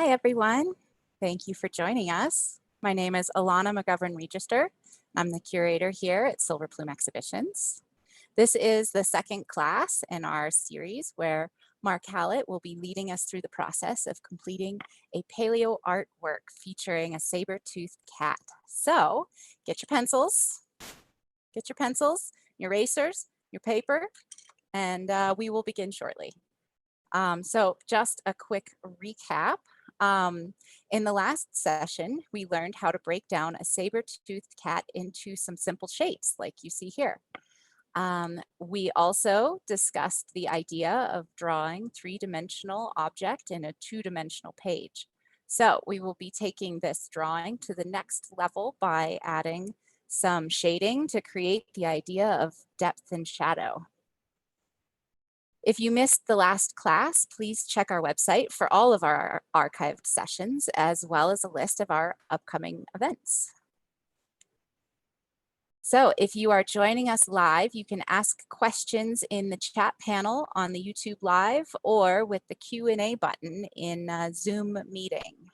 Hi, everyone. Thank you for joining us. My name is Alana McGovern-Register. I'm the curator here at Silver Plume Exhibitions. This is the second class in our series where Mark Hallett will be leading us through the process of completing a paleo artwork featuring a saber-toothed cat. So get your pencils, your erasers, your paper, and we will begin shortly. So just a quick recap. In the last session, we learned how to break down a saber-toothed cat into some simple shapes like you see here. We also discussed the idea of drawing three-dimensional object in a two-dimensional page. So we will be taking this drawing to the next level by adding some shading to create the idea of depth and shadow. If you missed the last class, please check our website for all of our archived sessions, as well as a list of our upcoming events. So if you are joining us live, you can ask questions in the chat panel on the YouTube Live or with the Q&A button in Zoom meeting.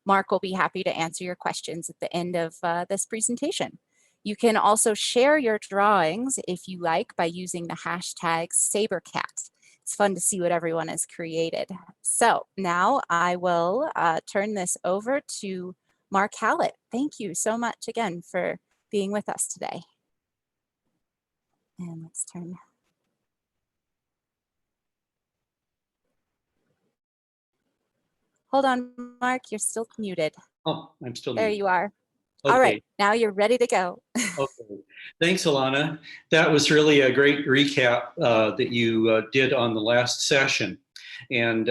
Mark will be happy to answer your questions at the end of this presentation. You can also share your drawings if you like by using the hashtag #SaberCat. It's fun to see what everyone has created. So now I will turn this over to Mark Hallett. Thank you so much again for being with us today. And let's turn. Hold on, Mark, you're still muted. Oh, I'm still there muted. You are. Okay. All right, now you're ready to go. Okay, thanks, Alana. That was really a great recap that you did on the last session. And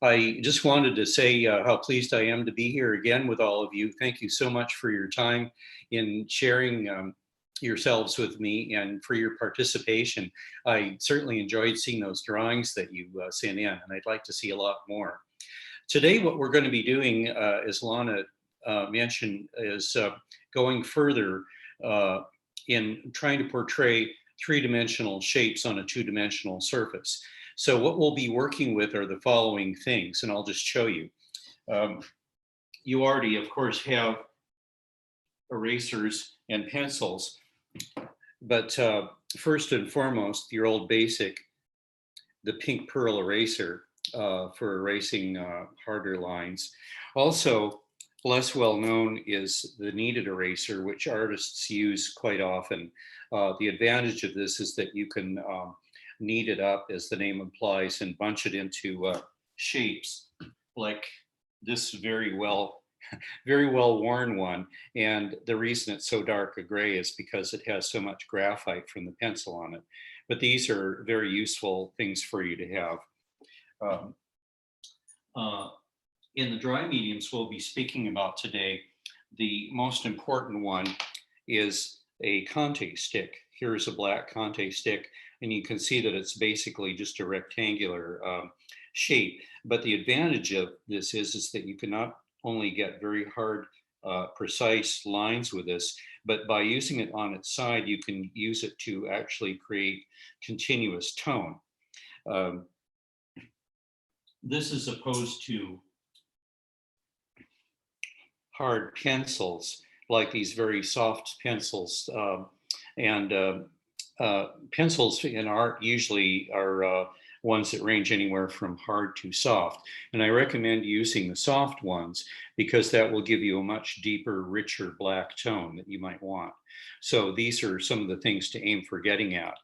I just wanted to say how pleased I am to be here again with all of you. Thank you so much for your time in sharing yourselves with me and for your participation. I certainly enjoyed seeing those drawings that you sent in, and I'd like to see a lot more. Today, what we're going to be doing, as Alana mentioned, is going further in trying to portray three-dimensional shapes on a two-dimensional surface. So what we'll be working with are the following things, and I'll just show you. You already, of course, have erasers and pencils, but first and foremost, your old basic, the pink pearl eraser for erasing harder lines. Also, less well known is the kneaded eraser, which artists use quite often. The advantage of this is that you can knead it up, as the name implies, and bunch it into shapes like this very well worn one. And the reason it's so dark a gray is because it has so much graphite from the pencil on it. But these are very useful things for you to have. In the dry mediums we'll be speaking about today, the most important one is a Conte stick. Here's a black Conte stick, and you can see that it's basically just a rectangular shape. But the advantage of this is that you can not only get very hard, precise lines with this, but by using it on its side, you can use it to actually create continuous tone. This is opposed to hard pencils, like these very soft pencils. Pencils in art usually are ones that range anywhere from hard to soft. And I recommend using the soft ones because that will give you a much deeper, richer black tone that you might want. So these are some of the things to aim for getting at.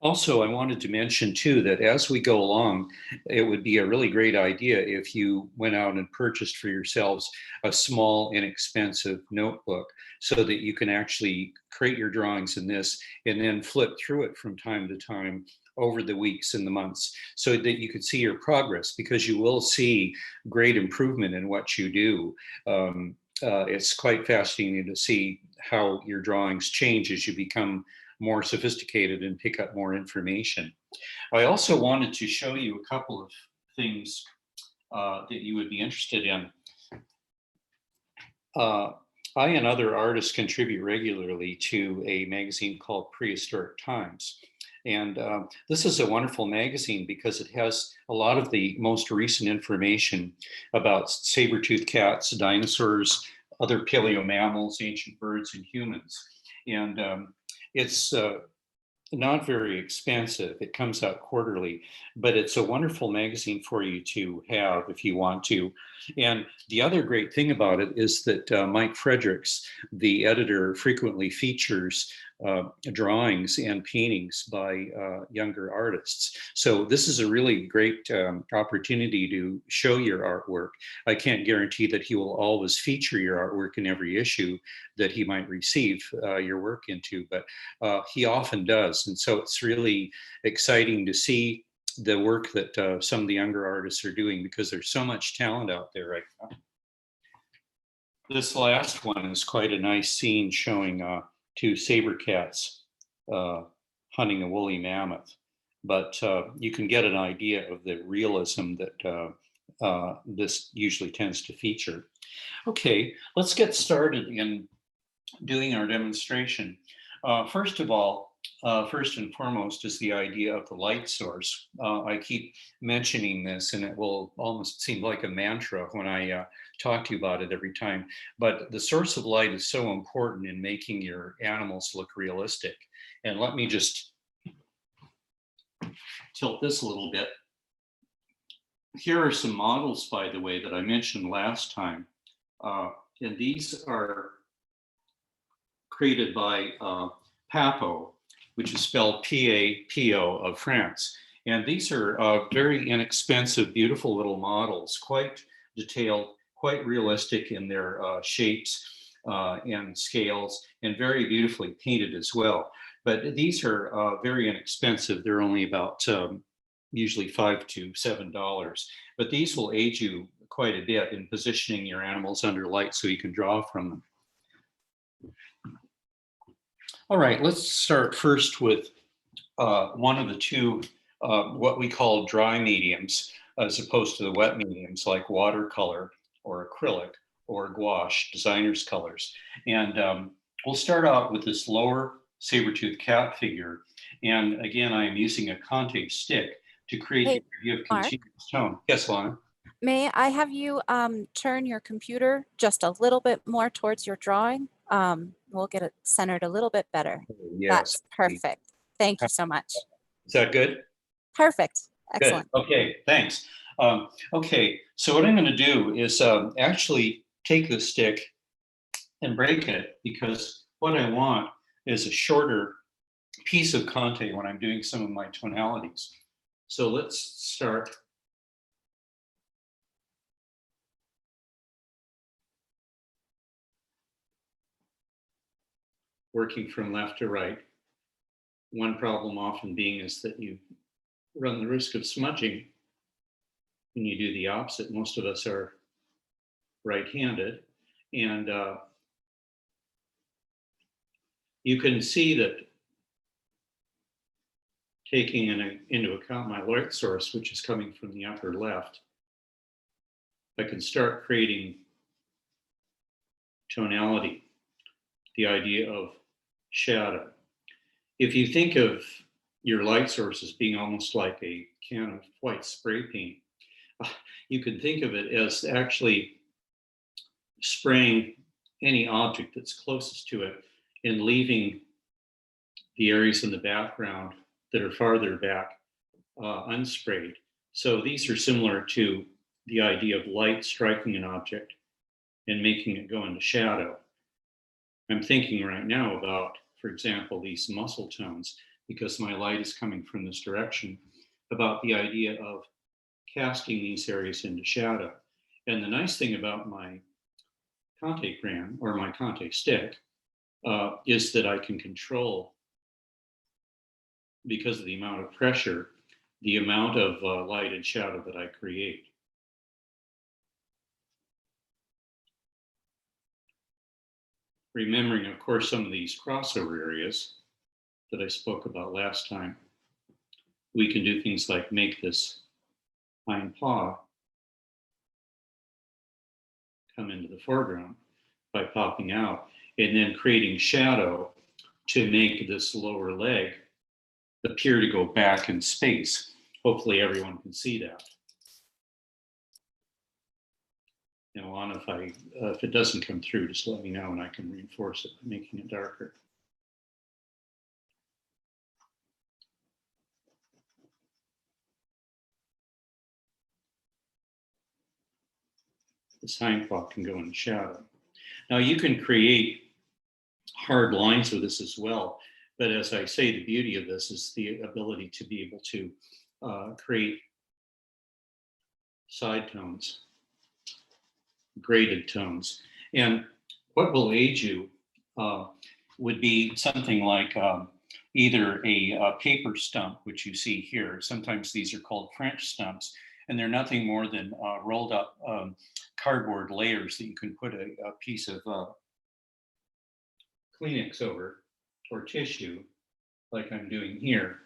Also, I wanted to mention too that as we go along, it would be a really great idea if you went out and purchased for yourselves a small, inexpensive notebook so that you can actually create your drawings in this and then flip through it from time to time over the weeks and the months so that you could see your progress, because you will see great improvement in what you do. It's quite fascinating to see how your drawings change as you become more sophisticated and pick up more information. I also wanted to show you a couple of things that you would be interested in. I and other artists contribute regularly to a magazine called Prehistoric Times. And this is a wonderful magazine because it has a lot of the most recent information about saber-toothed cats, dinosaurs, other paleo mammals, ancient birds, and humans. And it's not very expensive. It comes out quarterly, but it's a wonderful magazine for you to have if you want to. And the other great thing about it is that Mike Fredericks, the editor, frequently features drawings and paintings by younger artists. So this is a really great opportunity to show your artwork. I can't guarantee that he will always feature your artwork in every issue that he might receive your work into, but he often does. And so it's really exciting to see the work that some of the younger artists are doing, because there's so much talent out there right now. This last one is quite a nice scene showing two saber cats hunting a woolly mammoth. But you can get an idea of the realism that this usually tends to feature. Okay, let's get started in doing our demonstration. First of all, first and foremost is the idea of the light source. I keep mentioning this, and it will almost seem like a mantra when I talk to you about it every time. But the source of light is so important in making your animals look realistic. And let me just tilt this a little bit. Here are some models, by the way, that I mentioned last time. And these are created by Papo, which is spelled P-A-P-O, of France. And these are very inexpensive, beautiful little models, quite detailed, quite realistic in their shapes and scales, and very beautifully painted as well. But these are very inexpensive. They're only about usually $5 to $7. But these will aid you quite a bit in positioning your animals under light so you can draw from them. All right, let's start first with one of the two, what we call dry mediums, as opposed to the wet mediums like watercolor or acrylic or gouache, designer's colors. And we'll start out with this lower saber-toothed cat figure. And again, I am using a Conte stick to create the idea of continuous tone. Yes, Lana? May I have you turn your computer just a little bit more towards your drawing? We'll get it centered a little bit better. Yes. That's perfect. Thank you so much. Is that good? Perfect. Excellent. Good. Okay, thanks. Okay, so what I'm going to do is actually take the stick and break it, because what I want is a shorter piece of Conte when I'm doing some of my tonalities. So let's start. Working from left to right. One problem often being is that you run the risk of smudging when you do the opposite. Most of us are right-handed, and you can see that taking into account my light source, which is coming from the upper left, I can start creating tonality, the idea of shadow. If you think of your light source as being almost like a can of white spray paint, you can think of it as actually spraying any object that's closest to it and leaving the areas in the background that are farther back unsprayed. So these are similar to the idea of light striking an object and making it go into shadow. I'm thinking right now about, for example, these muscle tones, because my light is coming from this direction, about the idea of casting these areas into shadow. And the nice thing about my Conte crayon, or my Conte stick, is that I can control, because of the amount of pressure, the amount of light and shadow that I create. Remembering, of course, some of these crossover areas that I spoke about last time, we can do things like make this hind paw come into the foreground by popping out, and then creating shadow to make this lower leg appear to go back in space. Hopefully everyone can see that. And Alana, if it doesn't come through, just let me know and I can reinforce it by making it darker. This hind paw can go in the shadow. Now you can create hard lines with this as well. But as I say, the beauty of this is the ability to be able to create side tones, graded tones. And what will aid you would be something like either a paper stump, which you see here. Sometimes these are called French stumps, and they're nothing more than rolled up cardboard layers that you can put a piece of Kleenex over, or tissue, like I'm doing here.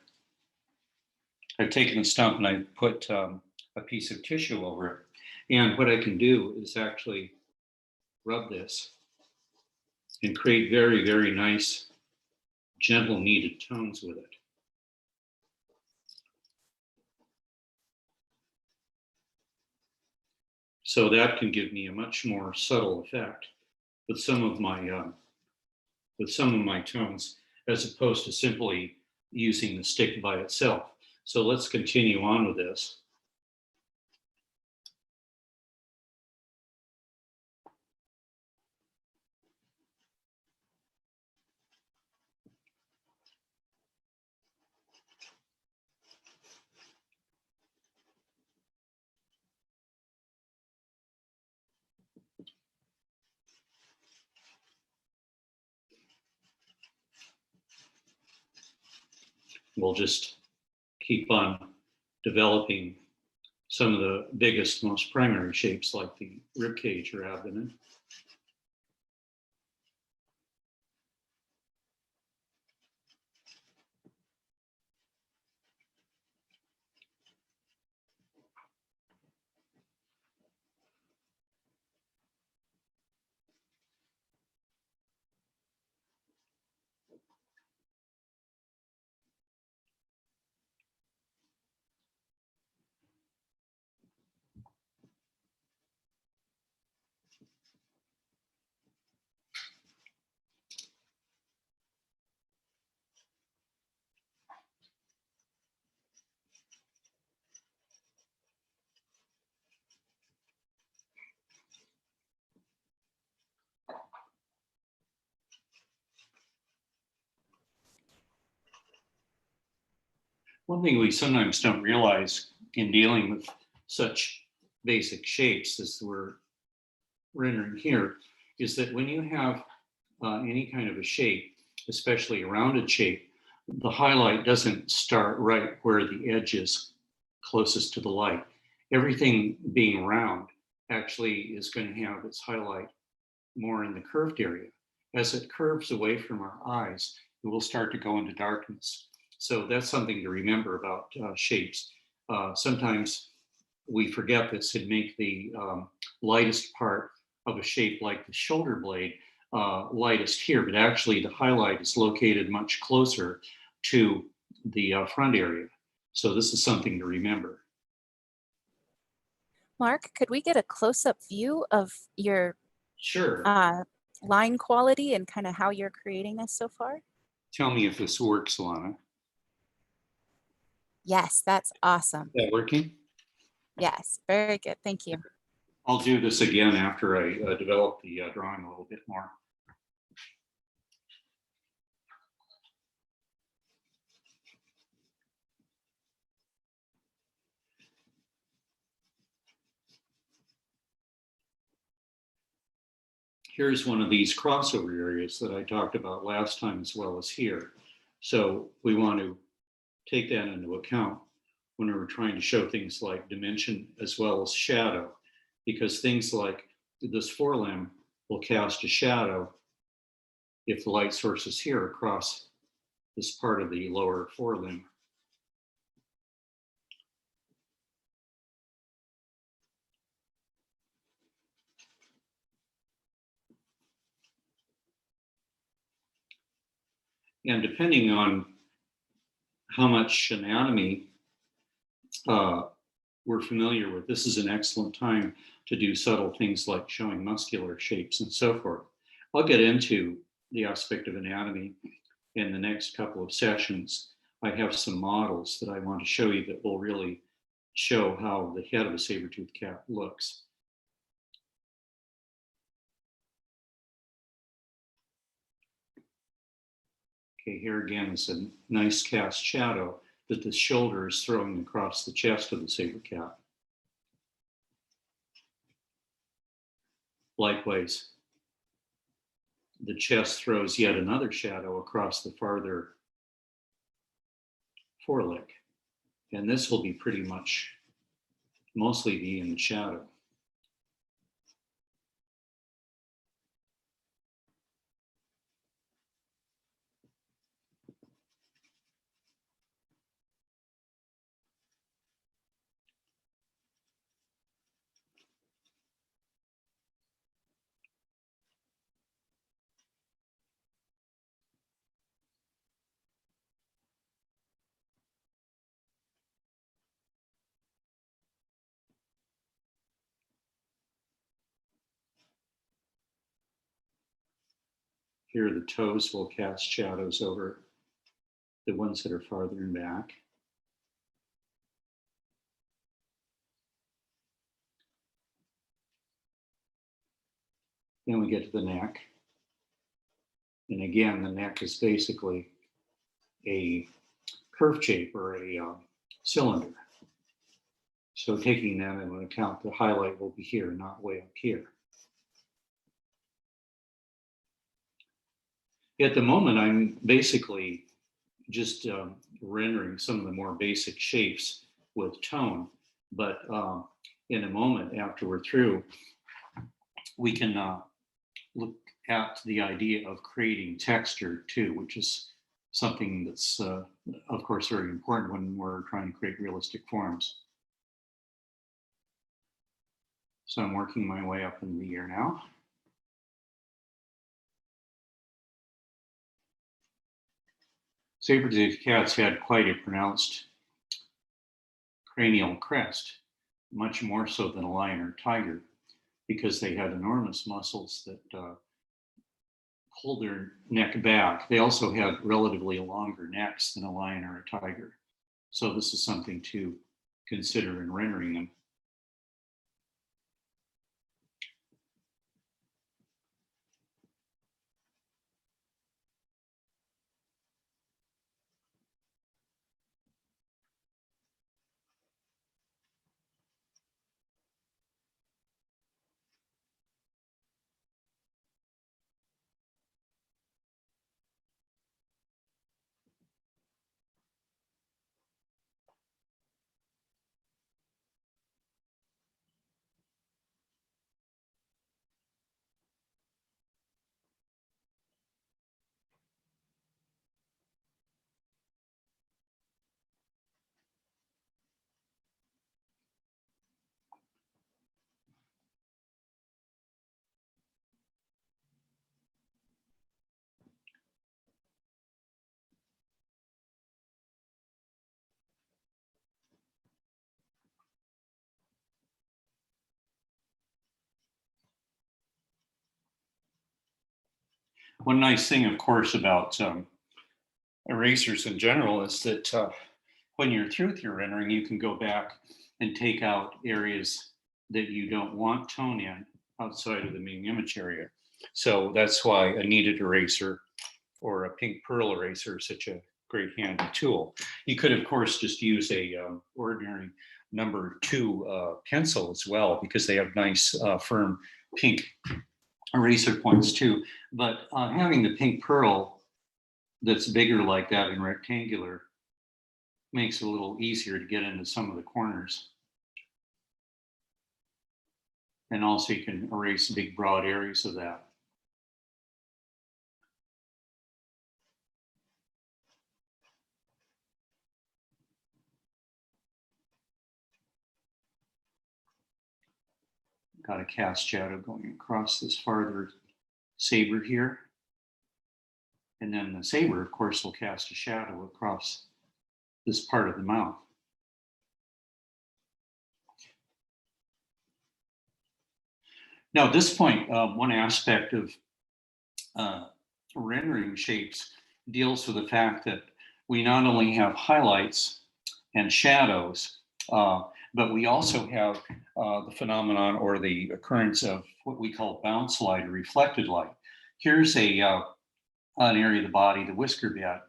I've taken a stump and I put a piece of tissue over it. And what I can do is actually rub this and create very, very nice, gentle kneaded tones with it. So that can give me a much more subtle effect with some of my tones, as opposed to simply using the stick by itself. So let's continue on with this. We'll just keep on developing some of the biggest, most primary shapes like the rib cage or abdomen. One thing we sometimes don't realize in dealing with such basic shapes as we're rendering here is that when you have any kind of a shape, especially a rounded shape, the highlight doesn't start right where the edge is closest to the light. Everything being round actually is going to have its highlight more in the curved area. As it curves away from our eyes, it will start to go into darkness. So that's something to remember about shapes. Sometimes we forget this and make the lightest part of a shape like the shoulder blade lightest here, but actually the highlight is located much closer to the front area. So this is something to remember. Mark, could we get a close-up view of your Sure. line quality and kind of how you're creating this so far? Tell me if this works, Lana. Yes, that's awesome. Is that working? Yes, very good. Thank you. I'll do this again after I develop the drawing a little bit more. Here's one of these crossover areas that I talked about last time as well as here. So we want to take that into account when we're trying to show things like dimension as well as shadow, because things like this forelimb will cast a shadow if the light source is here across this part of the lower forelimb. And depending on how much anatomy we're familiar with, this is an excellent time to do subtle things like showing muscular shapes and so forth. I'll get into the aspect of anatomy in the next couple of sessions. I have some models that I want to show you that will really show how the head of a saber-toothed cat looks. Okay, here again is a nice cast shadow that the shoulder is throwing across the chest of the saber cat. Likewise, the chest throws yet another shadow across the farther foreleg. And this will be pretty much mostly be in the shadow. Here the toes will cast shadows over the ones that are farther in back. Then we get to the neck. And again, the neck is basically a curve shape or a cylinder. So taking that into account, the highlight will be here, not way up here. At the moment, I'm basically just rendering some of the more basic shapes with tone, but in a moment after we're through, we can look at the idea of creating texture too, which is something that's of course very important when we're trying to create realistic forms. So I'm working my way up in the ear now. Saber-toothed cats had quite a pronounced cranial crest, much more so than a lion or tiger, because they had enormous muscles that pulled their neck back. They also had relatively longer necks than a lion or a tiger. So this is something to consider in rendering them. One nice thing, of course, about erasers in general is that when you're through with your rendering, you can go back and take out areas that you don't want tone in outside of the main image area. So that's why a kneaded eraser or a pink pearl eraser is such a great handy tool. You could, of course, just use a ordinary number 2 pencil as well, because they have nice firm pink eraser points too. But having the pink pearl that's bigger like that and rectangular makes it a little easier to get into some of the corners. And also you can erase big broad areas of that. Got a cast shadow going across this farther saber here. And then the saber, of course, will cast a shadow across this part of the mouth. Now, at this point, one aspect of rendering shapes deals with the fact that we not only have highlights and shadows, but we also have the phenomenon or the occurrence of what we call bounce light or reflected light. Here's an area of the body, the whisker bed,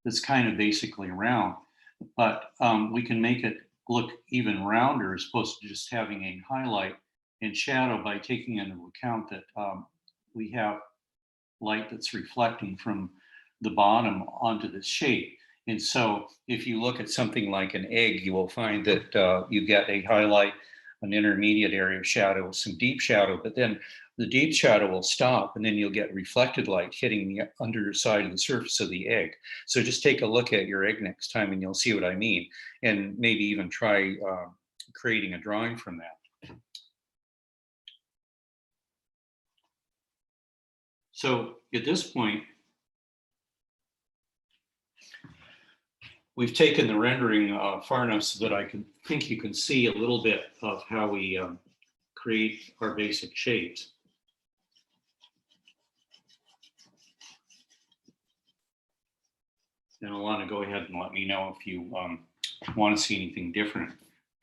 that's kind of basically round, but we can make it look even rounder as opposed to just having a highlight and shadow by taking into account that we have light that's reflecting from the bottom onto this shape. And so if you look at something like an egg, you will find that you get a highlight, an intermediate area of shadow, some deep shadow, but then the deep shadow will stop and then you'll get reflected light hitting the underside of the surface of the egg. So just take a look at your egg next time and you'll see what I mean. And maybe even try creating a drawing from that. So at this point, we've taken the rendering far enough so that I think you can see a little bit of how we create our basic shapes. And Alana, go ahead and let me know if you want to see anything different.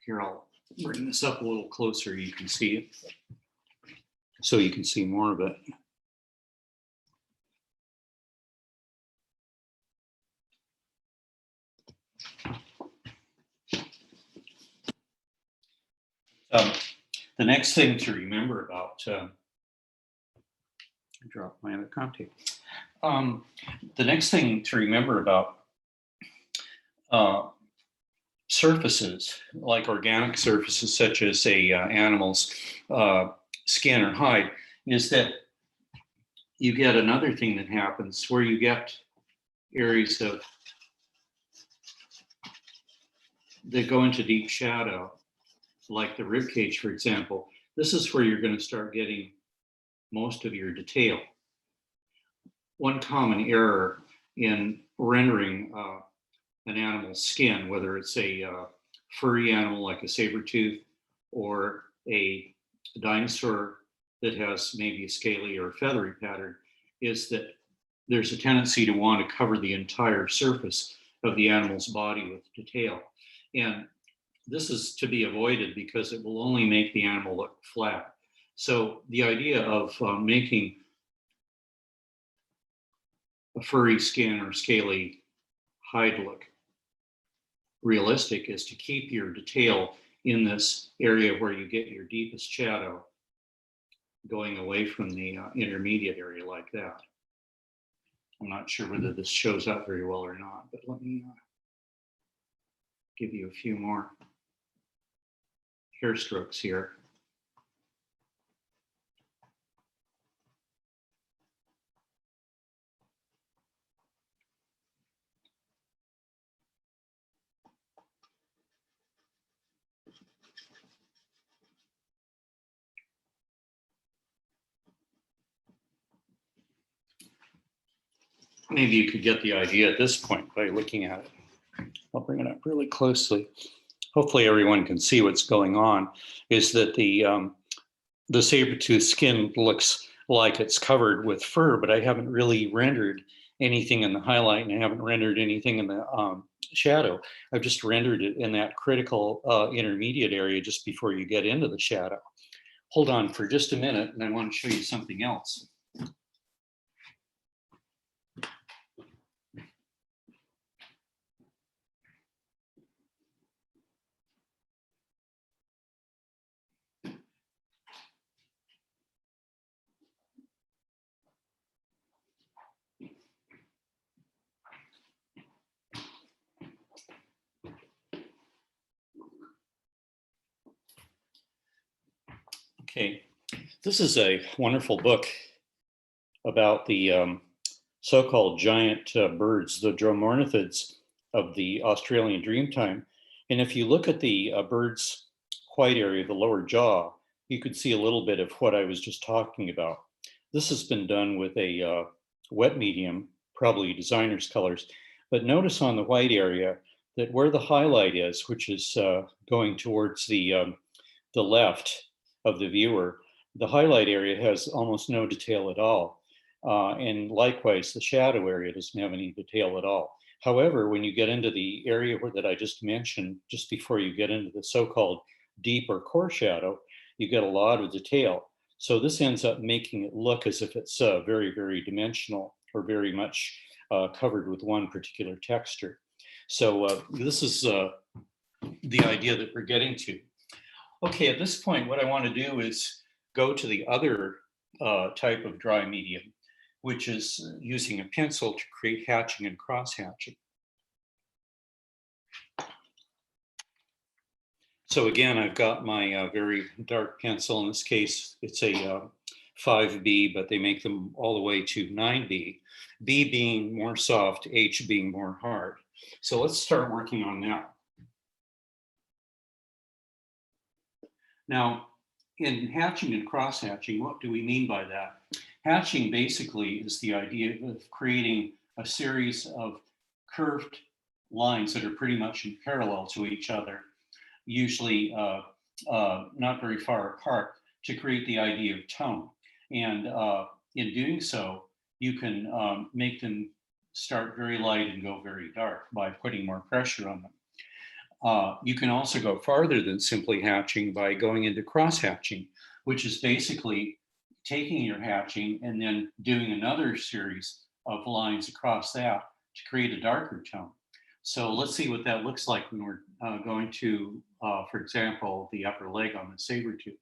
Here, I'll bring this up a little closer. You can see it, so you can see more of it. The next thing to remember about, I dropped my other contact. The next thing to remember about surfaces, like organic surfaces, such as a animal's skin or hide, is that you get another thing that happens where you get areas that go into deep shadow, like the rib cage, for example. This is where you're going to start getting most of your detail. One common error in rendering an animal's skin, whether it's a furry animal like a saber-tooth or a dinosaur that has maybe a scaly or feathery pattern, is that there's a tendency to want to cover the entire surface of the animal's body with detail. And this is to be avoided because it will only make the animal look flat. So the idea of making a furry skin or scaly hide look realistic is to keep your detail in this area where you get your deepest shadow, going away from the intermediate area like that. I'm not sure whether this shows up very well or not, but let me give you a few more hair strokes here. Maybe you could get the idea at this point by looking at it. I'll bring it up really closely. Hopefully everyone can see what's going on, is that the saber-tooth skin looks like it's covered with fur, but I haven't really rendered anything in the highlight and I haven't rendered anything in the shadow. I've just rendered it in that critical intermediate area just before you get into the shadow. Hold on for just a minute and I want to show you something else. Okay, this is a wonderful book about the so-called giant birds, the dromornithids of the Australian Dreamtime. And if you look at the bird's white area, the lower jaw, you could see a little bit of what I was just talking about. This has been done with a wet medium, probably designer's colors. But notice on the white area, that where the highlight is, which is going towards the left of the viewer, the highlight area has almost no detail at all. And likewise, the shadow area doesn't have any detail at all. However, when you get into the area that I just mentioned, just before you get into the so-called deep or core shadow, you get a lot of detail. So this ends up making it look as if it's very, very dimensional or very much covered with one particular texture. So this is the idea that we're getting to. Okay, at this point, what I want to do is go to the other type of dry medium, which is using a pencil to create hatching and cross-hatching. So again, I've got my very dark pencil. In this case, it's a 5B, but they make them all the way to 9B. B being more soft, H being more hard. So let's start working on that. Now, in hatching and cross-hatching, what do we mean by that? Hatching basically is the idea of creating a series of curved lines that are pretty much in parallel to each other, usually not very far apart, to create the idea of tone. And in doing so, you can make them start very light and go very dark by putting more pressure on them. You can also go farther than simply hatching by going into cross-hatching, which is basically taking your hatching and then doing another series of lines across that to create a darker tone. So let's see what that looks like when we're going to, for example, the upper leg on the saber-tooth.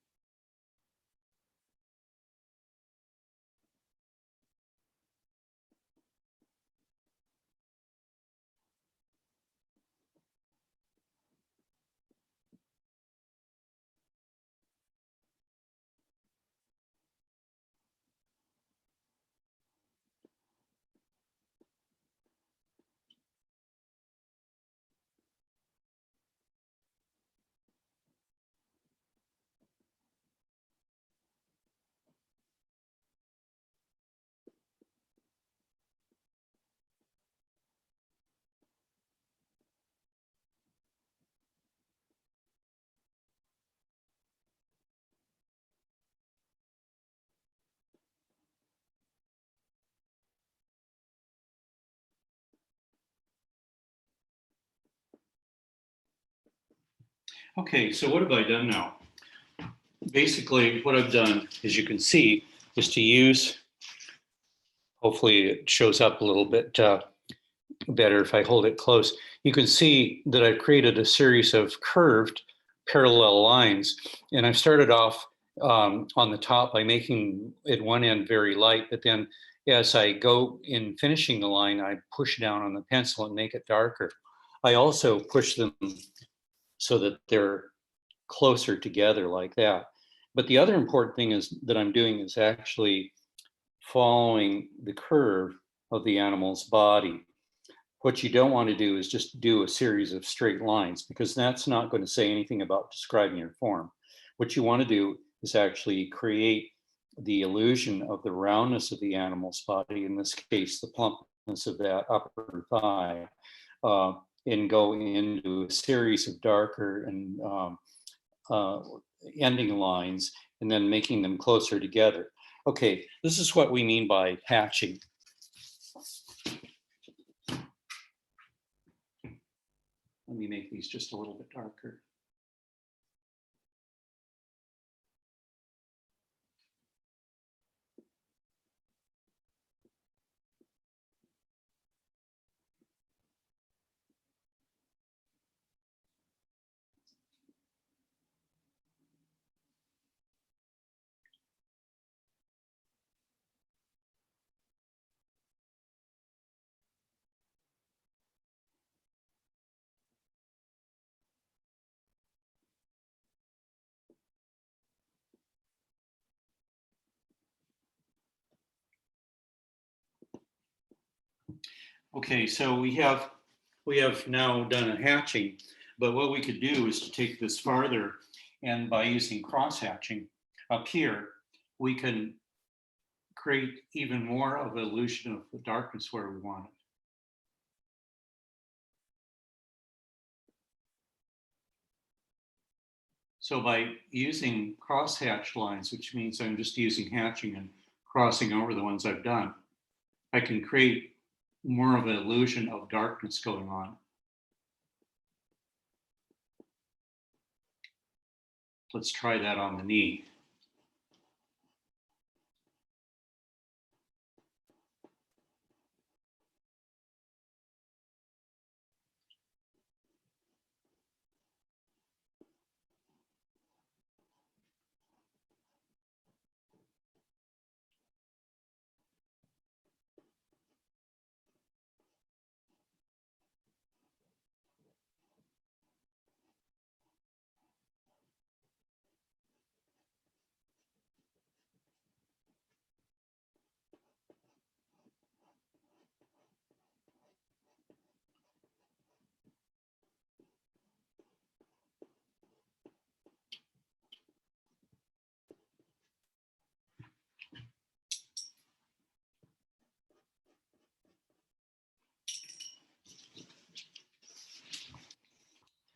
Okay, so what have I done now? Basically, what I've done, as you can see, is to use, hopefully it shows up a little bit better if I hold it close. You can see that I've created a series of curved parallel lines, and I've started off on the top by making at one end very light, but then as I go in finishing the line, I push down on the pencil and make it darker. I also push them so that they're closer together like that. But the other important thing is that I'm doing is actually following the curve of the animal's body. What you don't want to do is just do a series of straight lines, because that's not going to say anything about describing your form. What you want to do is actually create the illusion of the roundness of the animal's body, in this case, the plumpness of that upper thigh, and go into a series of darker and ending lines, and then making them closer together. Okay, this is what we mean by hatching. Let me make these just a little bit darker. Okay, so we have now done a hatching, but what we could do is to take this farther, and by using cross-hatching up here, we can create even more of an illusion of the darkness where we want it. So by using crosshatch lines, which means I'm just using hatching and crossing over the ones I've done, I can create more of an illusion of darkness going on. Let's try that on the knee.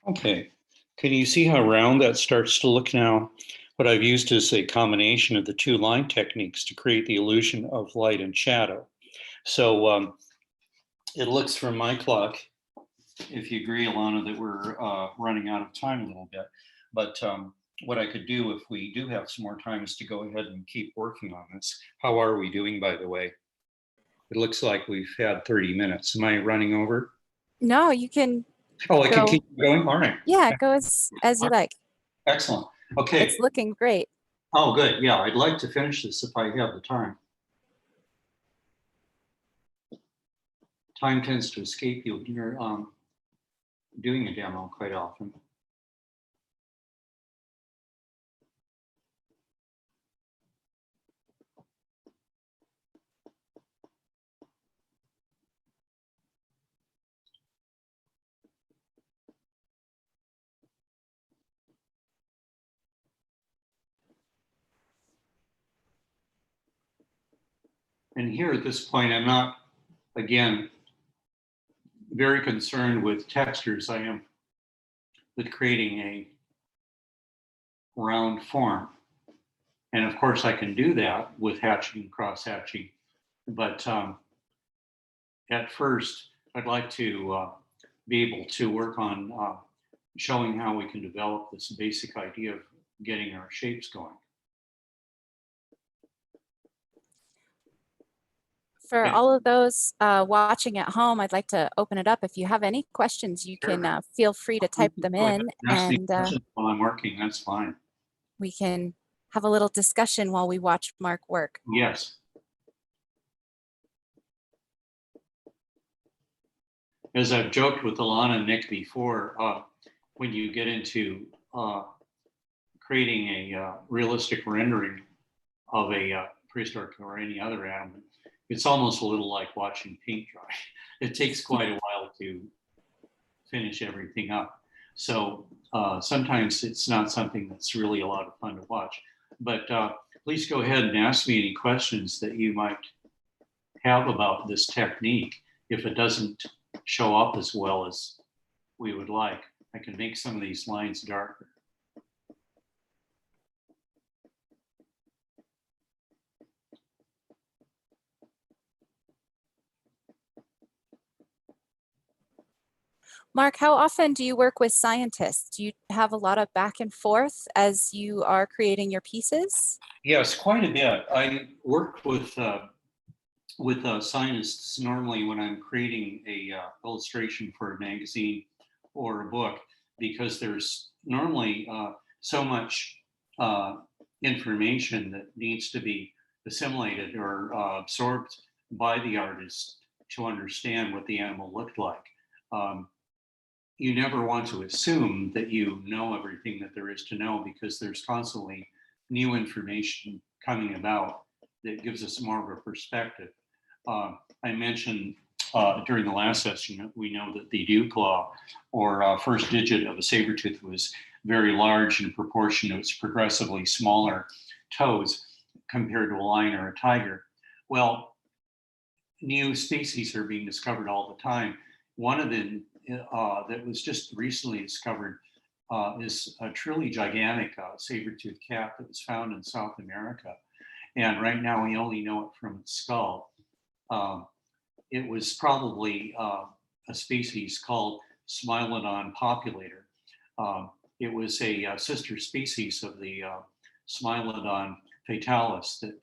Okay, can you see how round that starts to look now? What I've used is a combination of the two line techniques to create the illusion of light and shadow. So it looks from my clock, if you agree, Alana, that we're running out of time a little bit. But what I could do if we do have some more time is to go ahead and keep working on this. How are we doing, by the way? It looks like we've had 30 minutes. Am I running over? No, you can Oh, I can go. keep going? All right. Yeah, go as you like. Excellent. Okay. It's looking great. Oh, good. Yeah, I'd like to finish this if I have the time. Time tends to escape you when you're doing a demo quite often. And here at this point, I'm not, again, very concerned with textures. I am with creating a round form. And of course, I can do that with hatching and cross-hatching. But at first, I'd like to be able to work on showing how we can develop this basic idea of getting our shapes going. For Okay. all of those watching at home, I'd like to open it up. If you have any questions, you Sure. can feel free to type them in, Ask me and questions while I'm working, that's fine. we can have a little discussion while we watch Mark work. Yes. As I've joked with Alana and Nick before, when you get into creating a realistic rendering of a prehistoric or any other animal, it's almost a little like watching paint dry. It takes quite a while to finish everything up. So sometimes it's not something that's really a lot of fun to watch. But please go ahead and ask me any questions that you might have about this technique. If it doesn't show up as well as we would like, I can make some of these lines darker. Mark, how often do you work with scientists? Do you have a lot of back and forth as you are creating your pieces? Yes, quite a bit. I work with scientists normally when I'm creating a illustration for a magazine or a book, because there's normally so much information that needs to be assimilated or absorbed by the artist to understand what the animal looked like. You never want to assume that you know everything that there is to know, because there's constantly new information coming about that gives us more of a perspective. I mentioned during the last session, we know that the dew claw or first digit of a saber-tooth was very large in proportion to its progressively smaller toes compared to a lion or a tiger. Well, new species are being discovered all the time. One of them that was just recently discovered is a truly gigantic saber-toothed cat that was found in South America. And right now we only know it from its skull. It was probably a species called Smilodon populator. It was a sister species of the Smilodon fatalis that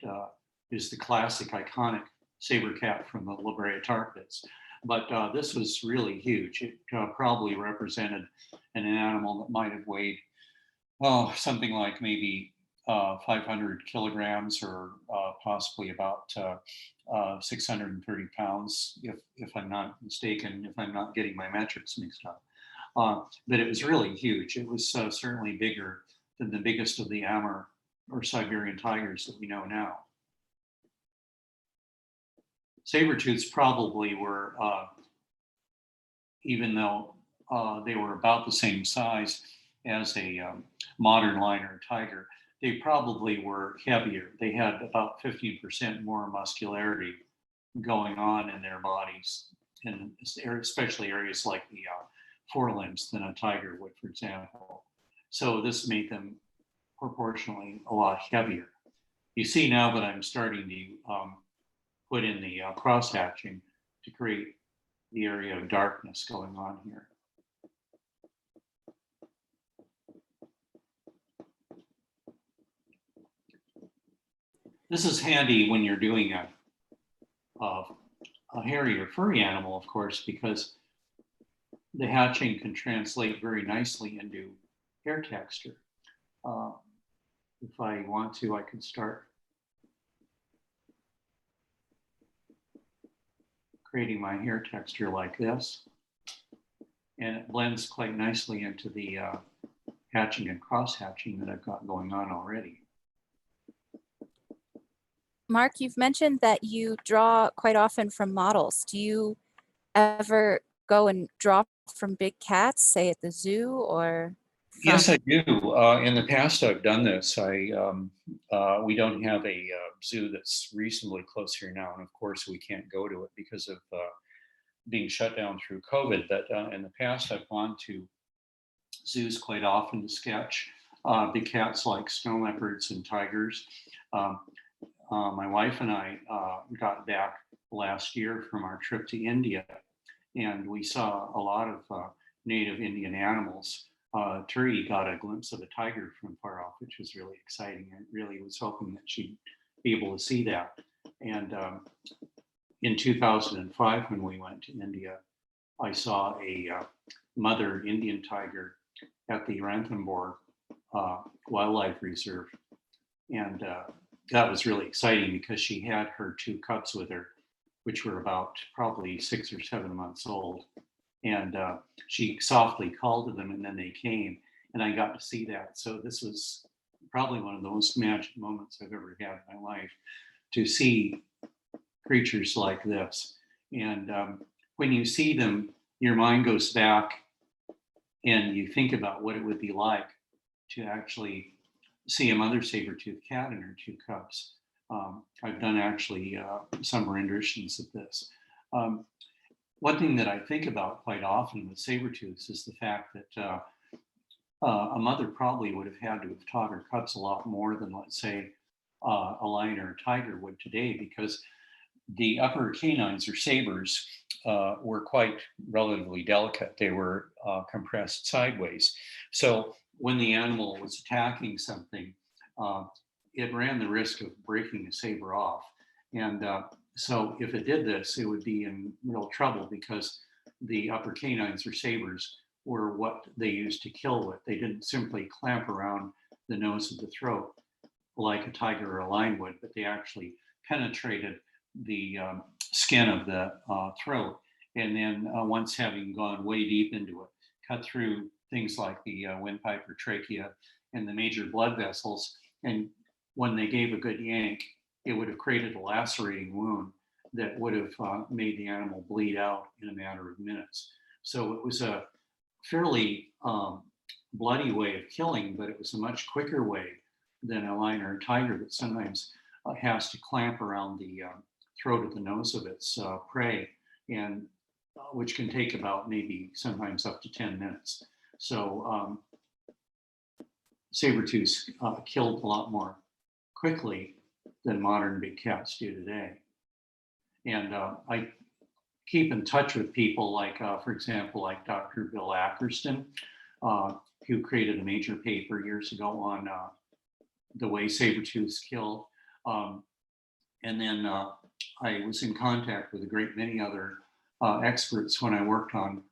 is the classic iconic saber cat from the La Brea tar pits. But this was really huge. It probably represented an animal that might have weighed, something like maybe 500 kilograms or possibly about 630 pounds, if I'm not mistaken, if I'm not getting my metrics mixed up. But it was really huge. It was certainly bigger than the biggest of the Amur or Siberian tigers that we know now. Saber-tooths probably were, even though they were about the same size as a modern lion or tiger, they probably were heavier. They had about 15% more muscularity going on in their bodies, and especially areas like the forelimbs than a tiger would, for example. So this made them proportionally a lot heavier. You see now that I'm starting to put in the cross-hatching to create the area of darkness going on here. This is handy when you're doing a hairy or furry animal, of course, because the hatching can translate very nicely into hair texture. If I want to, I can start creating my hair texture like this. And it blends quite nicely into the hatching and cross-hatching that I've got going on already. Mark, you've mentioned that you draw quite often from models. Do you ever go and draw from big cats, say at the zoo, or? Yes, I do. In the past, I've done this. We don't have a zoo that's reasonably close here now, and of course, we can't go to it because of being shut down through COVID. But in the past, I've gone to zoos quite often to sketch big cats like snow leopards and tigers. My wife and I got back last year from our trip to India, and we saw a lot of native Indian animals. Turi got a glimpse of a tiger from far off, which was really exciting. I really was hoping that she'd be able to see that. And in 2005, when we went to India, I saw a mother Indian tiger at the Ranthambore Wildlife Reserve. And that was really exciting because she had her two cubs with her, which were about probably 6 or 7 months old. And she softly called to them, and then they came, and I got to see that. So this was probably one of the most magic moments I've ever had in my life, to see creatures like this. And when you see them, your mind goes back and you think about what it would be like to actually see a mother saber-toothed cat and her two cubs. I've done actually some renditions of this. One thing that I think about quite often with saber-tooths is the fact that a mother probably would have had to have taught her cubs a lot more than, let's say, a lion or a tiger would today, because the upper canines or sabers were quite relatively delicate. They were compressed sideways. So when the animal was attacking something, it ran the risk of breaking the saber off. And so if it did this, it would be in real trouble, because the upper canines or sabers were what they used to kill with. They didn't simply clamp around the nose of the throat like a tiger or a lion would, but they actually penetrated the skin of the throat. And then once having gone way deep into it, cut through things like the windpipe or trachea and the major blood vessels. And when they gave a good yank, it would have created a lacerating wound that would have made the animal bleed out in a matter of minutes. So it was a fairly bloody way of killing, but it was a much quicker way than a lion or a tiger that sometimes has to clamp around the throat or the nose of its prey, and which can take about maybe sometimes up to 10 minutes. So saber-tooths killed a lot more quickly than modern big cats do today. And I keep in touch with people like, for example, like Dr. Bill Ackerston, who created a major paper years ago on the way saber-tooths kill. And then I was in contact with a great many other experts when I worked on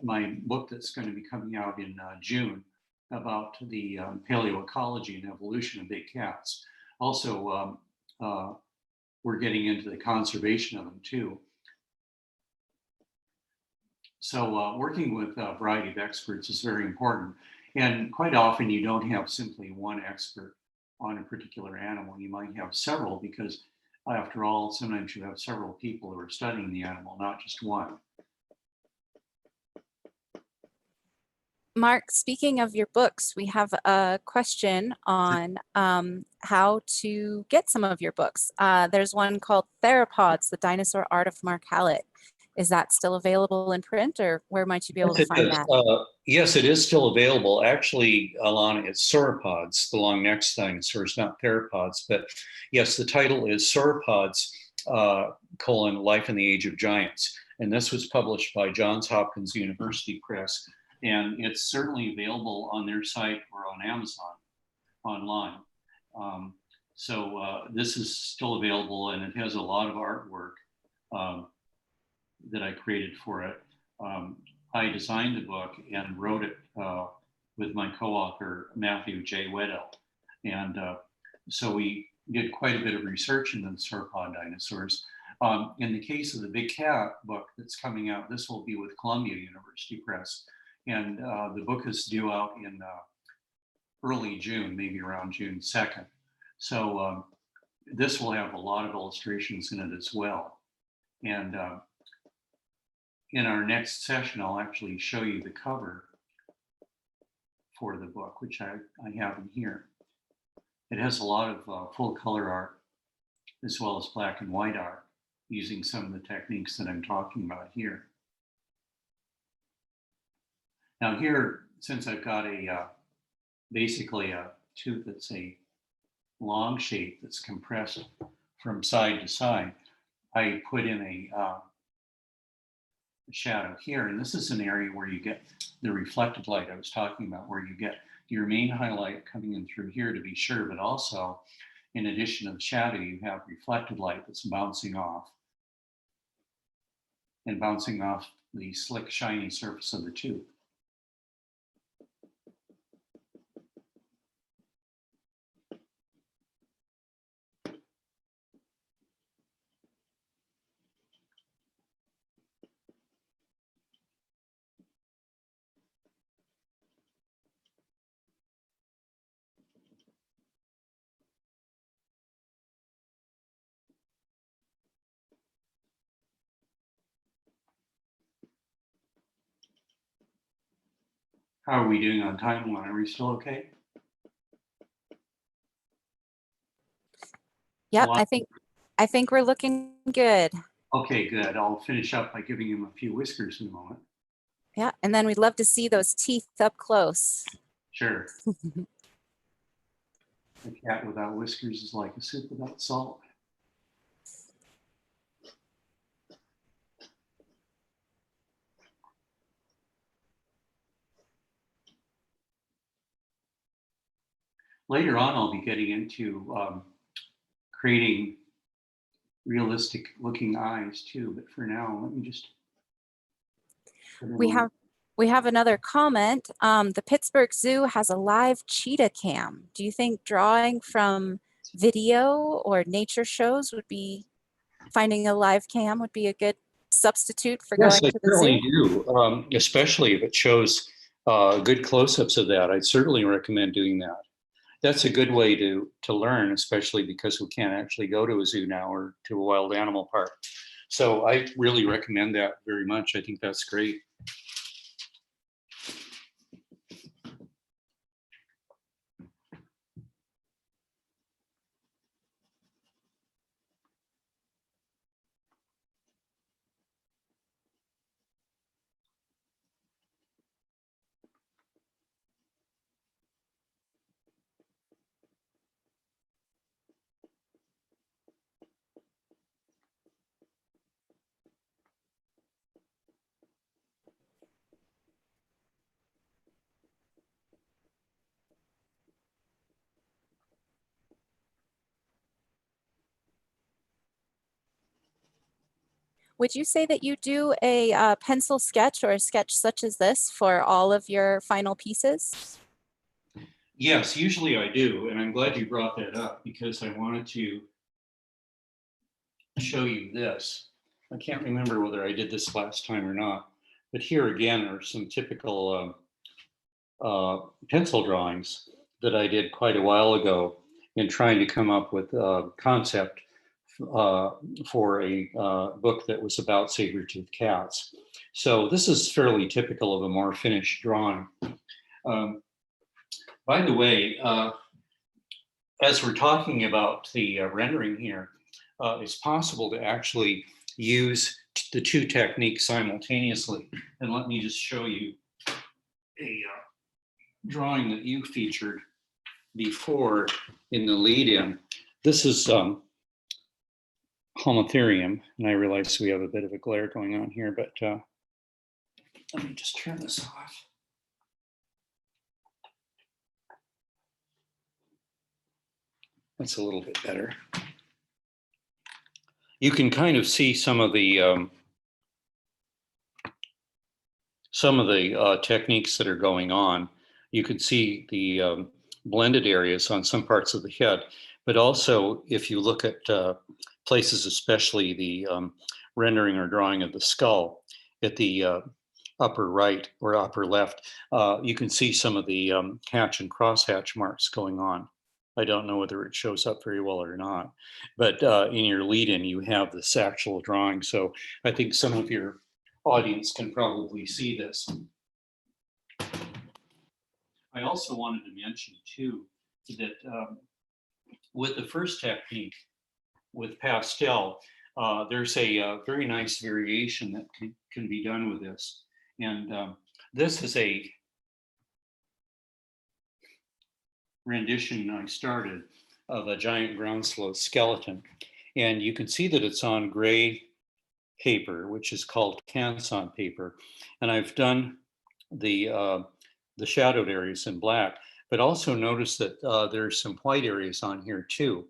my book that's going to be coming out in June about the paleoecology and evolution of big cats. Also, we're getting into the conservation of them too. So working with a variety of experts is very important. And quite often you don't have simply one expert on a particular animal. You might have several because after all, sometimes you have several people who are studying the animal, not just one. Mark, speaking of your books, we have a question on how to get some of your books. There's one called Theropods, The Dinosaur Art of Mark Hallett. Is that still available in print, or where might you be able to find that? Yes, it is still available. Actually, Alana, it's sauropods, the long neck dinosaurs, not theropods. But yes, the title is Sauropods, Life in the Age of Giants. And this was published by Johns Hopkins University Press. And it's certainly available on their site or on Amazon online. So this is still available, and it has a lot of artwork that I created for it. I designed the book and wrote it with my co-author, Matthew J. Weddell. And so we did quite a bit of research into the sauropod dinosaurs. In the case of the Big Cat book that's coming out, this will be with Columbia University Press. And the book is due out in early June, maybe around June 2nd. So this will have a lot of illustrations in it as well. And in our next session, I'll actually show you the cover for the book, which I have in here. It has a lot of full color art, as well as black and white art, using some of the techniques that I'm talking about here. Now here, since I've got a basically a tooth that's a long shape that's compressed from side to side, I put in a shadow here. And this is an area where you get the reflected light I was talking about, where you get your main highlight coming in through here to be sure, but also in addition to the shadow, you have reflected light that's bouncing off and bouncing off the slick, shiny surface of the tooth. How are we doing on timeline? Are we still okay? Yep, I think we're looking good. Okay, good. I'll finish up by giving him a few whiskers in a moment. Yeah, and then we'd love to see those teeth up close. Sure. A cat without whiskers is like a soup without salt. Later on, I'll be getting into creating realistic looking eyes too, but for now, let me just. We have another comment. The Pittsburgh Zoo has a live cheetah cam. Do you think drawing from video or nature shows would be, finding a live cam would be a good substitute for going to the zoo? Yes, I certainly do, especially if it shows good close-ups of that. I'd certainly recommend doing that. That's a good way to learn, especially because we can't actually go to a zoo now or to a wild animal park. So I really recommend that very much. I think that's great. Would you say that you do a pencil sketch or a sketch such as this for all of your final pieces? Yes, usually I do, and I'm glad you brought that up because I wanted to show you this. I can't remember whether I did this last time or not, but here again are some typical pencil drawings that I did quite a while ago in trying to come up with a concept for a book that was about saber-toothed cats. So this is fairly typical of a more finished drawing. By the way, as we're talking about the rendering here, it's possible to actually use the two techniques simultaneously. And let me just show you a drawing that you featured before in the lead-in. This is Homotherium, and I realize we have a bit of a glare going on here, but let me just turn this off. That's a little bit better. You can kind of see some of the techniques that are going on. You can see the blended areas on some parts of the head, but also if you look at places, especially the rendering or drawing of the skull at the upper right or upper left, you can see some of the hatch and crosshatch marks going on. I don't know whether it shows up very well or not, but in your lead-in, you have this actual drawing. So I think some of your audience can probably see this. I also wanted to mention too, that with the first technique, with pastel, there's a very nice variation that can be done with this. And this is a rendition I started of a giant ground sloth skeleton. And you can see that it's on gray paper, which is called Canson paper. And I've done the shadowed areas in black, but also notice that there's some white areas on here too.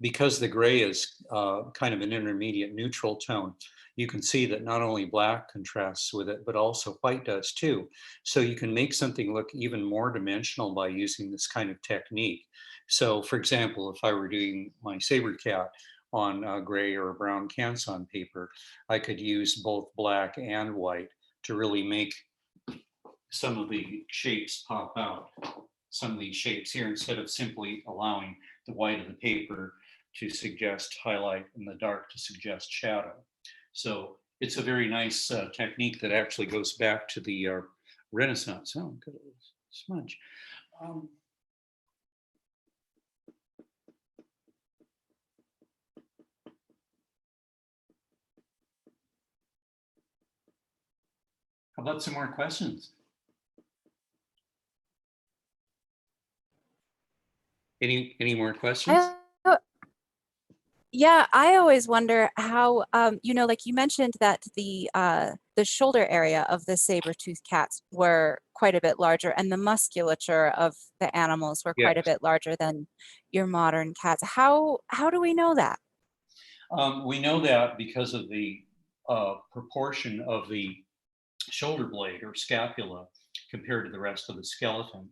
Because the gray is kind of an intermediate neutral tone, you can see that not only black contrasts with it, but also white does too. So you can make something look even more dimensional by using this kind of technique. So for example, if I were doing my saber cat on gray or brown Canson paper, I could use both black and white to really make some of the shapes pop out. Some of these shapes here, instead of simply allowing the white of the paper to suggest highlight and the dark to suggest shadow. So it's a very nice technique that actually goes back to the Renaissance. Oh, good smudge. How about some more questions? Any more questions? Yeah, I always wonder how, you know, like you mentioned that the shoulder area of the saber-toothed cats were quite a bit larger, and the musculature of the animals were quite a bit larger than your modern cats. How do we know that? We know that because of the proportion of the shoulder blade or scapula compared to the rest of the skeleton.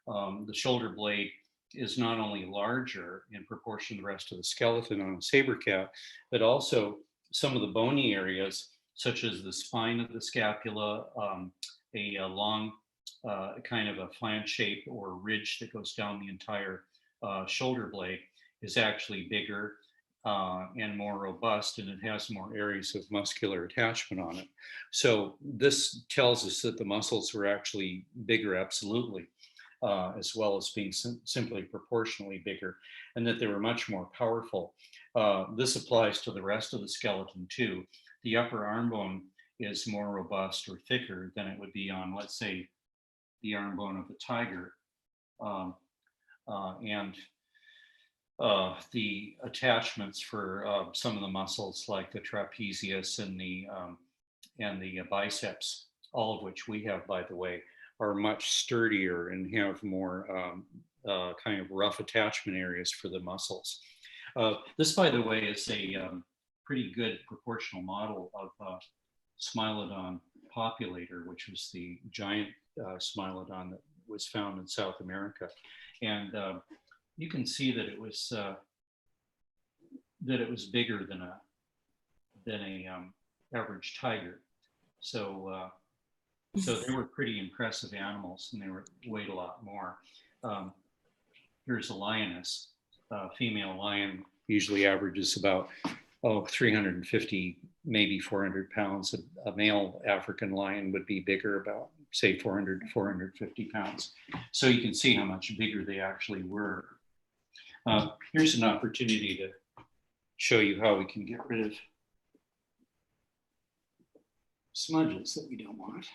The shoulder blade is not only larger in proportion to the rest of the skeleton on a saber cat, but also some of the bony areas, such as the spine of the scapula, a long kind of a flange shape or ridge that goes down the entire shoulder blade is actually bigger and more robust, and it has more areas of muscular attachment on it. So this tells us that the muscles were actually bigger, absolutely. As well as being simply proportionally bigger, and that they were much more powerful. This applies to the rest of the skeleton too. The upper arm bone is more robust or thicker than it would be on, let's say, the arm bone of a tiger. And the attachments for some of the muscles like the trapezius and the biceps, all of which we have, by the way, are much sturdier and have more kind of rough attachment areas for the muscles. This, by the way, is a pretty good proportional model of Smilodon populator, which was the giant Smilodon that was found in South America. And you can see that it was bigger than a average tiger. So so they were pretty impressive animals, and they weighed a lot more. Here's a lioness. Female lion usually averages about 350, maybe 400 pounds. A male African lion would be bigger, about say 400 to 450 pounds. So you can see how much bigger they actually were. Here's an opportunity to show you how we can get rid of smudges that we don't want.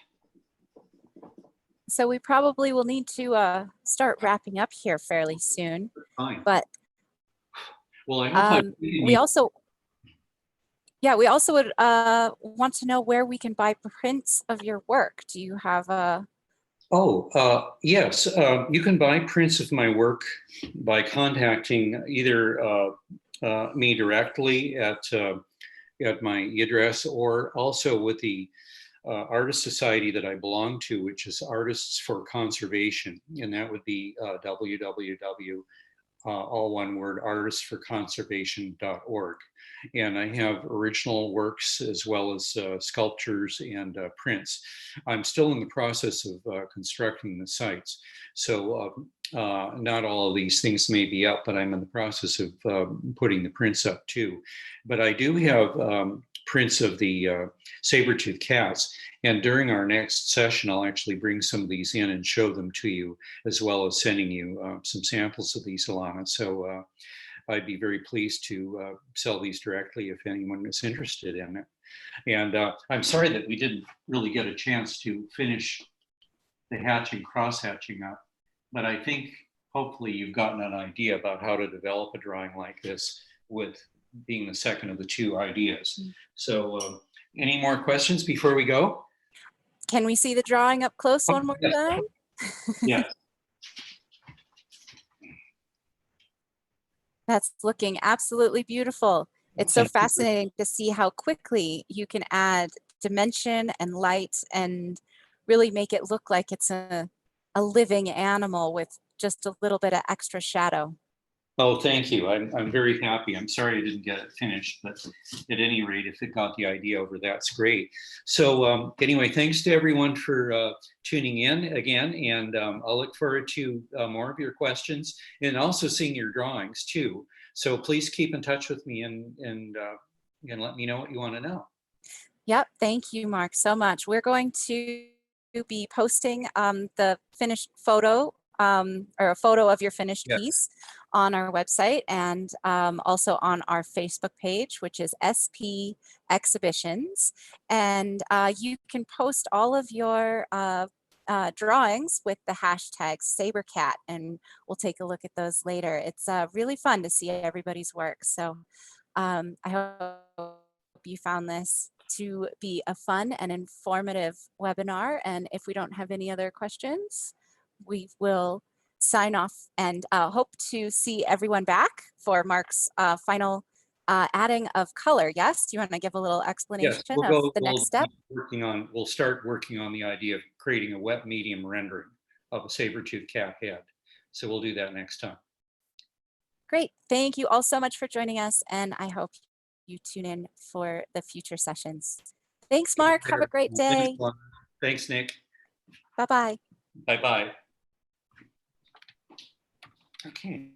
So we probably will need to start wrapping up here fairly soon. Fine. But well, I hope we also would want to know where we can buy prints of your work. Do you have a? Oh, yes. You can buy prints of my work by contacting either me directly at my address, or also with the artist society that I belong to, which is Artists for Conservation, and that would be www, all one word, artistsforconservation.org. And I have original works as well as sculptures and prints. I'm still in the process of constructing the sites, so not all of these things may be up, but I'm in the process of putting the prints up too. But I do have prints of the saber-toothed cats. And during our next session, I'll actually bring some of these in and show them to you, as well as sending you some samples of these, Alana. So I'd be very pleased to sell these directly if anyone is interested in it. And I'm sorry that we didn't really get a chance to finish the cross-hatching up, but I think hopefully you've gotten an idea about how to develop a drawing like this, with being the second of the two ideas. So any more questions before we go? Can we see the drawing up close one more time? Yes. That's looking absolutely beautiful. It's so fascinating to see how quickly you can add dimension and light and really make it look like it's a living animal with just a little bit of extra shadow. Oh, thank you. I'm very happy. I'm sorry I didn't get it finished, but at any rate, if it got the idea over, that's great. So anyway, thanks to everyone for tuning in again, and I'll look forward to more of your questions and also seeing your drawings too. So please keep in touch with me and let me know what you want to know. Yep, thank you, Mark, so much. We're going to be posting the finished photo or a photo of your finished piece on our website, and also on our Facebook page, which is SP Exhibitions. And you can post all of your drawings with the hashtag SaberCat, and we'll take a look at those later. It's really fun to see everybody's work. So I hope you found this to be a fun and informative webinar. And if we don't have any other questions, we will sign off and hope to see everyone back for Mark's final adding of color. Yes, do you want to give a little explanation of the next step? We'll start working on the idea of creating a wet medium rendering of a saber-toothed cat head. So we'll do that next time. Great. Thank you all so much for joining us, and I hope you tune in for the future sessions. Thanks, Mark. Have a great day. Thanks, Nick. Bye-bye. Bye-bye. Okay.